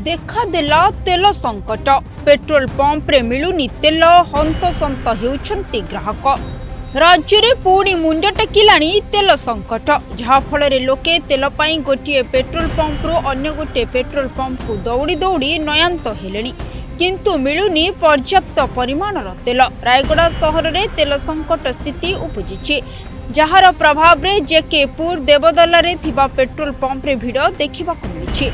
ଦେଖାଦେଲା ତେଲ ସଂକଟ। पेट्रोल पंप रे मिलुनी तेल हंतसंत हेउछंती ग्राहक। राज्य रे पुणी मुंड टेकिलाणी तेल संकट, जहा फल लोके तेल पाई गोटे पेट्रोल पंप रु अन्य गोटे पेट्रोल पंप को दौड़ी दौड़ी नयांत हेलेनी, किंतु मिलुनी पर्याप्त परिमाणर तेल। रायगड़ा सहर रे तेल संकट स्थिति उपजिछि, जार प्रभाव रे जेकेपुर देवदला रे थिबा पेट्रोल पंप रे भिड़ देखिबाकु मिलुछि।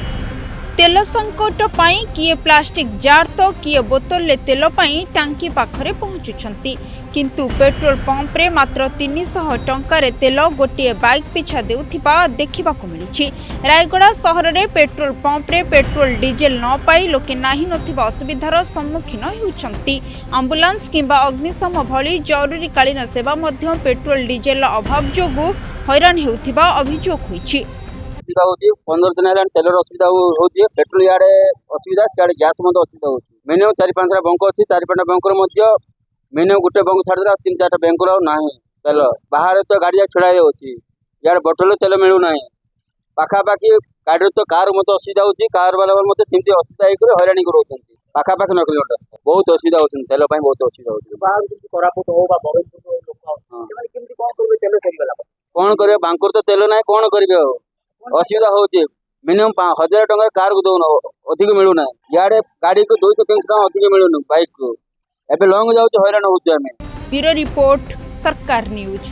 तेल संकट पाई किए प्लास्टिक जार तो किए बोतल ले तेल पाई टांकी पाखरे पहुंचुछंती, किंतु पेट्रोल पंप रे मात्र 300 टंकार तेल गोटे बाइक पिछा देउथिबा देखिबाकु मिलिछि। रायगड़ा सहर रे पेट्रोल पंप रे पेट्रोल डीजेल न पाई लोके नाही नथिबा असुविधार सम्मुखीन हेउछंती। एम्बुलेंस किंबा अग्निशम भली जरूरीकालीन सेवा मध्य पेट्रोल डीजेल अभाव जोगु हैरान हेउथिबा अभियोग होईछि। असुविधा होती 15 दिन है तेलर असुविधा होती पेट्रोल याडे असुविधा सियाडे गैस असुविधा होती। मिनिमम 4-5 बंक अच्छी 4-5 बंकर मिनिमम गोटे बंक छाड़ 3-4 बंकर ना तेल बाहर तो गाड़ी छड़ा होती यार बोतल तेल मिलू ना पाखापाखि गाड़ी तो कार मत असुविधा होती कार वाला सेमती असुविधा होकर हैरानी कर पाखापाखि 9 किलोमीटर बहुत असुविधा होती तेल बहुत असुविधा होती। कौन कर बांकुर तो तेल ना कौन करेंगे असुविधा होची। मिनिमम 1000 टंका कार को दौन अधिक मिलूना याडे गाड़ी को 200-300 टंका अधिक मिलून बाइक को एबे लॉन्ग जाउछ हैरान होउछ। ब्यूरो रिपोर्ट सरकार न्यूज।